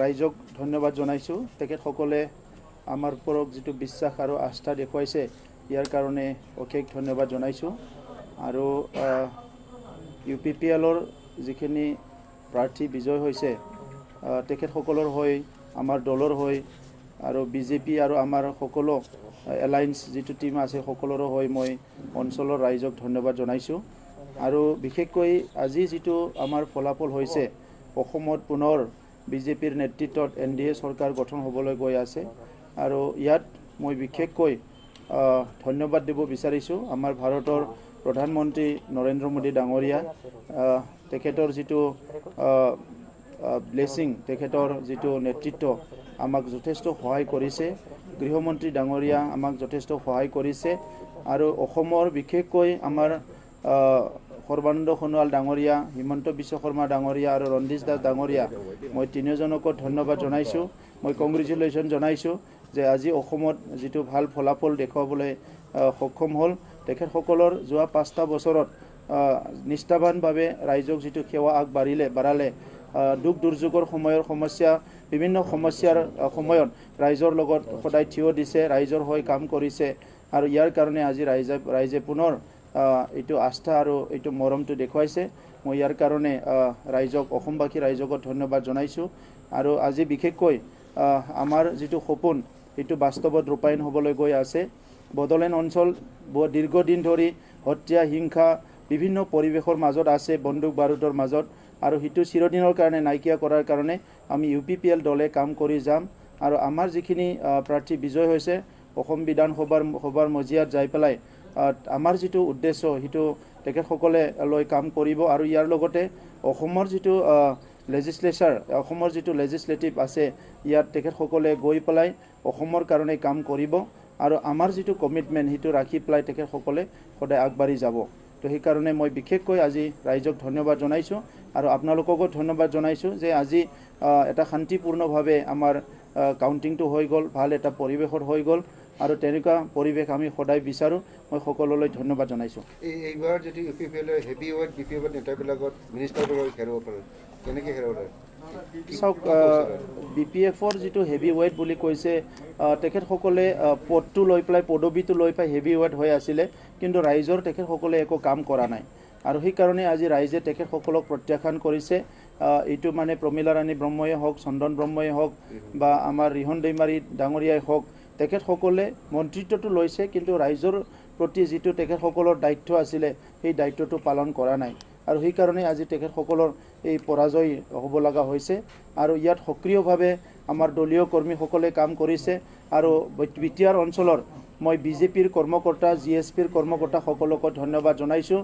ৰাইজক ধন্যবাদ জনাইছোঁ। তেখেতসকলে আমাৰ ওপৰত যিটো বিশ্বাস আৰু আস্থা দেখুৱাইছে ইয়াৰ কাৰণে অশেষ ধন্যবাদ জনাইছোঁ। আৰু UPPLৰ যিখিনি প্ৰাৰ্থী বিজয় হৈছে তেখেতসকলৰ হৈ আমাৰ দলৰ হৈ আৰু BJP আৰু আমাৰ সকলো এলায়েন্স যিটো টিম আছে সকলোৰে হৈ মই অঞ্চলৰ ৰাইজক ধন্যবাদ জনাইছোঁ। আৰু বিশেষকৈ আজি যিটো আমাৰ ফলাফল হৈছে অসমত পুনৰ BJPৰ নেতৃত্বত NDA চৰকাৰ গঠন হ'বলৈ গৈ আছে। আৰু ইয়াত মই বিশেষকৈ ধন্যবাদ দিব বিচাৰিছোঁ আমাৰ ভাৰতৰ প্ৰধানমন্ত্ৰী নৰেন্দ্ৰ মোদী ডাঙৰীয়া, তেখেতৰ যিটো ব্লেছিং, তেখেতৰ যিটো নেতৃত্ব আমাক যথেষ্ট সহায় কৰিছে। গৃহমন্ত্ৰী ডাঙৰীয়া আমাক যথেষ্ট সহায় কৰিছে। আৰু অসমৰ বিশেষকৈ আমাৰ সৰ্বানন্দ সোণোৱাল ডাঙৰীয়া, হিমন্ত বিশ্ব শৰ্মা ডাঙৰীয়া আৰু ৰণজিৎ দাস ডাঙৰীয়া, মই তিনিওজনকো ধন্যবাদ জনাইছোঁ। মই কংগ্ৰেচুলেশ্যন জনাইছোঁ যে আজি অসমত যিটো ভাল ফলাফল দেখুৱাবলৈ সক্ষম হ'ল। তেখেতসকলৰ যোৱা 5টা বছৰত নিষ্ঠাবানভাৱে ৰাইজক যিটো সেৱা বাঢ়ালে, দুখ দুৰ্যোগৰ সময়ৰ বিভিন্ন সমস্যাৰ সময়ত ৰাইজৰ লগত সদায় থিয় দিছে, ৰাইজৰ হৈ কাম কৰিছে। আৰু ইয়াৰ কাৰণে আজি ৰাইজে পুনৰ এইটো আস্থা আৰু এইটো মৰমটো দেখুৱাইছে। মই ইয়াৰ কাৰণে অসমবাসী ৰাইজকো ধন্যবাদ জনাইছোঁ। আৰু আজি বিশেষকৈ আমাৰ যিটো সপোন এইটো বাস্তৱত ৰূপায়ণ হ'বলৈ গৈ আছে। বড়োলেণ্ড অঞ্চল দীৰ্ঘদিন ধৰি হত্যা, হিংসা, বিভিন্ন পৰিৱেশৰ মাজত আছে, বন্দুক বাৰুদৰ মাজত, আৰু সেইটো চিৰদিনৰ কাৰণে নাইকিয়া কৰাৰ কাৰণে আমি UPPL দলে কাম কৰি যাম। আৰু আমাৰ যিখিনি প্ৰাৰ্থী বিজয় হৈছে অসম বিধানসভাৰ মজিয়াত যাই পেলাই আমাৰ যিটো উদ্দেশ্য সেইটো তেখেতসকলে লৈ কাম কৰিব। আৰু ইয়াৰ লগতে অসমৰ যিটো অসমৰ যিটো লেজিছলেটিভ আছে ইয়াত তেখেতসকলে গৈ পেলাই অসমৰ কাৰণে কাম কৰিব। আৰু আমাৰ যিটো কমিটমেণ্ট সেইটো ৰাখি পেলাই তেখেতসকলে সদায় আগবাঢ়ি যাব। তো সেইকাৰণে মই বিশেষকৈ আজি ৰাইজক ধন্যবাদ জনাইছোঁ। আৰু আপোনালোককো ধন্যবাদ জনাইছোঁ যে আজি এটা শান্তিপূৰ্ণভাৱে আমাৰ কাউণ্টিংটো হৈ গ'ল, ভাল এটা পৰিৱেশত হৈ গ'ল। আৰু তেনেকুৱা পৰিৱেশ আমি সদায় বিচাৰোঁ। মই সকলোলৈ ধন্যবাদ জনাইছোঁ। এইবাৰ যদি UPPL হেভি ৱেইট BPF নেতাবিলাকত মিনিষ্টাৰবোৰক হেৰাব পাৰে, কেনেকৈ হেৰাব পাৰে? চাওক, BPFৰ যিটো হেভি ৱেইট বুলি কৈছে, তেখেতসকলে পদবীটো লৈ পেলাই হেভি ৱেইট হৈ আছিলে, কিন্তু ৰাইজৰ তেখেতসকলে একো কাম কৰা নাই। আৰু সেইকাৰণে আজি ৰাইজে তেখেতসকলক প্ৰত্যাখ্যান কৰিছে। এইটো মানে প্ৰমীলা ৰাণী ব্ৰহ্মই হওক, চন্দন ব্ৰহ্মই হওক বা আমাৰ ৰিহন দৈমাৰী ডাঙৰীয়াই হওক, তেখেতসকলে মন্ত্ৰিত্বটো লৈছে, কিন্তু ৰাইজৰ প্ৰতি যিটো তেখেতসকলৰ দায়িত্ব আছিলে সেই দায়িত্বটো পালন কৰা নাই। আৰু সেইকাৰণে আজি তেখেতসকলৰ এই পৰাজয় হ'ব লগা হৈছে। আৰু ইয়াত সক্ৰিয়ভাৱে আমাৰ দলীয় কৰ্মীসকলে কাম কৰিছে। আৰু বিটিআৰ অঞ্চলৰ মই BJPৰ কৰ্মকৰ্তা, GSPৰ কৰ্মকৰ্তা সকলোকে ধন্যবাদ জনাইছোঁ।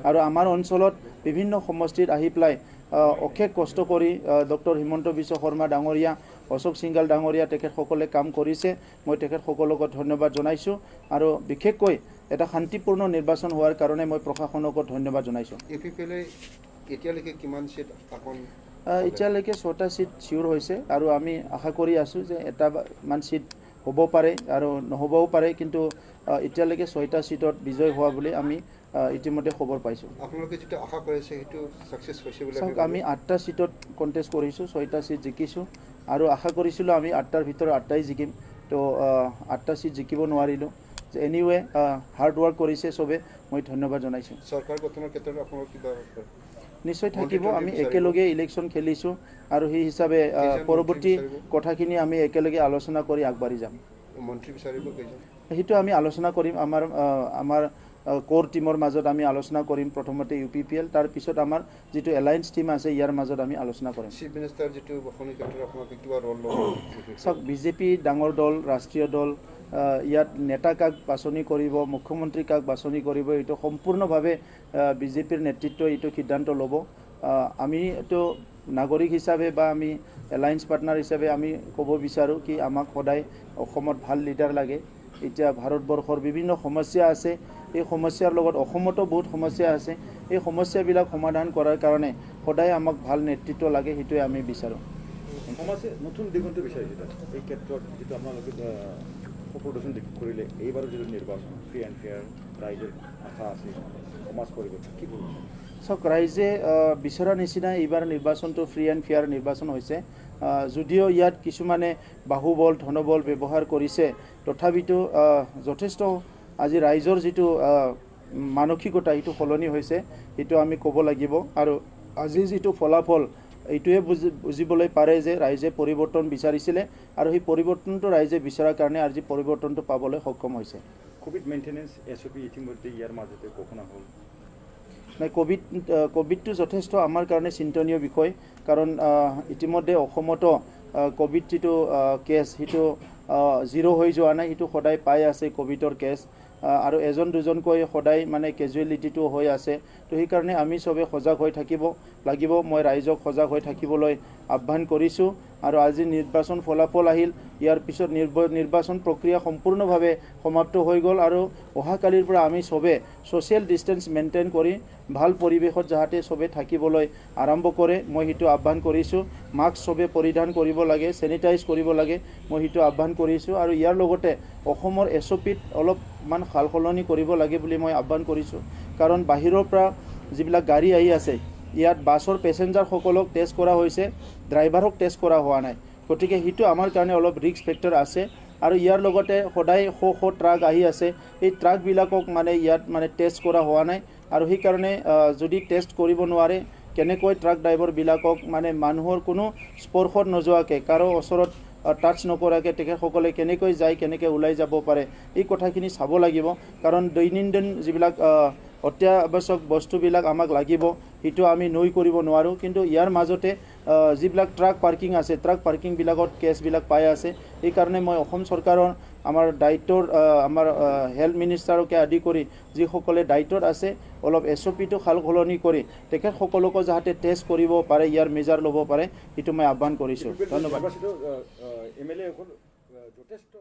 আৰু আমাৰ অঞ্চলত বিভিন্ন সমষ্টিত আহি পেলাই অশেষ কষ্ট কৰি ডক্টৰ হিমন্ত বিশ্ব শৰ্মা ডাঙৰীয়া, অশোক সিংঘাল ডাঙৰীয়া তেখেতসকলে কাম কৰিছে। মই তেখেতসকলকো ধন্যবাদ জনাইছোঁ। আৰু বিশেষকৈ এটা শান্তিপূৰ্ণ নিৰ্বাচন হোৱাৰ কাৰণে মই প্ৰশাসনকো ধন্যবাদ জনাইছোঁ। UPPLে এতিয়ালৈকে কিমান চিট এতিয়ালৈকে 6টা চিট চিয়ৰ হৈছে। আৰু আমি আশা কৰি আছোঁ যে এটামান চিট হ'ব পাৰে আৰু নহ'বও পাৰে, কিন্তু এতিয়ালৈকে 6টা চিটত বিজয় হোৱা বুলি আমি ইতিমধ্যে খবৰ পাইছোঁ। আপোনালোকে যিটো আশা কৰিছে সেইটো ছাকচেছ হৈছে বুলি চাওক, আমি 8টা চিটত কণ্টেষ্ট কৰিছোঁ, 6টা চিট জিকিছোঁ। আৰু আশা কৰিছিলোঁ আমি 8টাৰ ভিতৰত 8টাই জিকিম। তো 8টা চিট জিকিব নোৱাৰিলোঁ। এনিৱে হাৰ্ড ৱৰ্ক কৰিছে চবে, মই ধন্যবাদ জনাইছোঁ। চৰকাৰ গঠনৰ ক্ষেত্ৰত আপোনালোকৰ কিবা নিশ্চয় থাকিব। আমি একেলগে ইলেকশ্যন খেলিছোঁ আৰু সেই হিচাপে পৰৱৰ্তী কথাখিনি আমি একেলগে আলোচনা কৰি আগবাঢ়ি যাম। মন্ত্ৰী বিচাৰিব কেইজন? সেইটো আমি আলোচনা কৰিম। আমাৰ কোৰ টিমৰ মাজত আমি আলোচনা কৰিম। প্ৰথমতে UPPL, তাৰপিছত আমাৰ যিটো এলায়েন্স টিম আছে ইয়াৰ মাজত আমি আলোচনা কৰিম। চিফ মিনিষ্টাৰ যিটো গঠনৰ ক্ষেত্ৰত আপোনালোকে কিবা ৰ'ল ল'ব? চাওক, BJP ডাঙৰ দল, ৰাষ্ট্ৰীয় দল, ইয়াত নেতা কাক বাছনি কৰিব, মুখ্যমন্ত্ৰী কাক বাছনি কৰিব, এইটো সম্পূৰ্ণভাৱে BJPৰ নেতৃত্বই এইটো সিদ্ধান্ত ল'ব। আমিতো নাগৰিক হিচাপে বা আমি এলায়েন্স পাৰ্টনাৰ হিচাপে আমি ক'ব বিচাৰোঁ কি আমাক সদায় অসমত ভাল লিডাৰ লাগে। এতিয়া ভাৰতবৰ্ষৰ বিভিন্ন সমস্যা আছে, এই সমস্যাৰ লগত অসমতো বহুত সমস্যা আছে। এই সমস্যাবিলাক সমাধান কৰাৰ কাৰণে সদায় আমাক ভাল নেতৃত্ব লাগে, সেইটোৱে আমি বিচাৰোঁ। সমাজে নতুন দিগন্ত বিচাৰিছে এই ক্ষেত্ৰত, যিটো আপোনালোকে প্ৰদৰ্শন কৰিলে এইবাৰৰ যিটো নিৰ্বাচন ফ্ৰী এণ্ড ফেয়াৰ ৰাইজৰ আশা আছে সমাজ পৰিৱৰ্তন কি কৰিব? চাওক, ৰাইজে বিচৰা নিচিনা এইবাৰ নিৰ্বাচনটো ফ্ৰী এণ্ড ফেয়াৰ নিৰ্বাচন হৈছে। যদিও ইয়াত কিছুমানে বাহুবল ধনবল ব্যৱহাৰ কৰিছে, তথাপিতো যথেষ্ট আজি ৰাইজৰ যিটো মানসিকতা সেইটো সলনি হৈছে, সেইটো আমি ক'ব লাগিব। আৰু আজি যিটো ফলাফল এইটোৱে বুজিবলৈ পাৰে যে ৰাইজে পৰিৱৰ্তন বিচাৰিছিলে আৰু সেই পৰিৱৰ্তনটো ৰাইজে বিচৰাৰ কাৰণে আজি পৰিৱৰ্তনটো পাবলৈ সক্ষম হৈছে। কোভিড মেইনটেনেন্স SOP ইতিমধ্যে ইয়াৰ মাজতে ঘোষণা হ'ল। নাই, কোভিডটো যথেষ্ট আমাৰ কাৰণে চিন্তনীয় বিষয়, কাৰণ ইতিমধ্যে অসমতো কোভিড যিটো কেছ সেইটো জিৰ' হৈ যোৱা নাই, সেইটো সদায় পাই আছে কোভিডৰ কেছ, আৰু এজন দুজনকৈ সদায় মানে কেজুৱেলিটিটো হৈ আছে। তো সেইকাৰণে আমি চবে সজাগ হৈ থাকিব লাগিব। মই ৰাইজক সজাগ হৈ থাকিবলৈ আহ্বান কৰিছোঁ। আৰু আজি নিৰ্বাচন ফলাফল আহিল, ইয়াৰ পিছত নিৰ্বাচন প্ৰক্ৰিয়া সম্পূৰ্ণভাৱে সমাপ্ত হৈ গ'ল। আৰু অহাকালিৰ পৰা আমি চবে ছ'চিয়েল ডিষ্টেঞ্চ মেইনটেইন কৰি ভাল পৰিৱেশত যাতে চবে থাকিবলৈ আৰম্ভ কৰে, মই সেইটো আহ্বান কৰিছোঁ। মাস্ক চবে পৰিধান কৰিব লাগে, চেনিটাইজ কৰিব লাগে, মই সেইটো আহ্বান কৰিছোঁ। আৰু ইয়াৰ লগতে অসমৰ SOPত অলপমান সাল সলনি কৰিব লাগে বুলি মই আহ্বান কৰিছোঁ। কাৰণ বাহিৰৰ পৰা যিবিলাক গাড়ী আহি আছে, ইয়াত বাছৰ পেছেঞ্জাৰসকলক টেষ্ট কৰা হৈছে, ড্ৰাইভাৰক টেষ্ট কৰা হোৱা নাই। গতিকে সেইটো আমাৰ কাৰণে অলপ ৰিস্ক ফেক্টৰ আছে। আৰু ইয়াৰ লগতে সদায় শ ট্ৰাক আহি আছে, এই ট্ৰাকবিলাকক মানে ইয়াত মানে টেষ্ট কৰা হোৱা নাই। আৰু সেইকাৰণে যদি টেষ্ট কৰিব নোৱাৰে, কেনেকৈ ট্ৰাক ড্ৰাইভাৰবিলাকক মানে মানুহৰ কোনো স্পৰ্শত নোযোৱাকৈ, কাৰো ওচৰত টাচ নকৰাকৈ তেখেতসকলে কেনেকৈ যায়, কেনেকৈ ওলাই যাব পাৰে, এই কথাখিনি চাব লাগিব। কাৰণ দৈনন্দিন যিবিলাক অত্যাৱশ্যক বস্তুবিলাক আমাক লাগিব, সেইটো আমি নৈ কৰিব নোৱাৰোঁ। কিন্তু ইয়াৰ মাজতে যিবিলাক ট্ৰাক পাৰ্কিং আছে, ট্ৰাক পাৰ্কিংবিলাকত কেছবিলাক পাই আছে। সেইকাৰণে মই অসম চৰকাৰৰ আমাৰ দায়িত্বৰ আমাৰ হেল্থ মিনিষ্টাৰকে আদি কৰি যিসকলে দায়িত্বত আছে, অলপ SOPটো সাল সলনি কৰি তেখেতসকলকো যাতে টেষ্ট কৰিব পাৰে, ইয়াৰ মেজাৰ ল'ব পাৰে, সেইটো মই আহ্বান কৰিছোঁ। ধন্যবাদ। MLA যথেষ্ট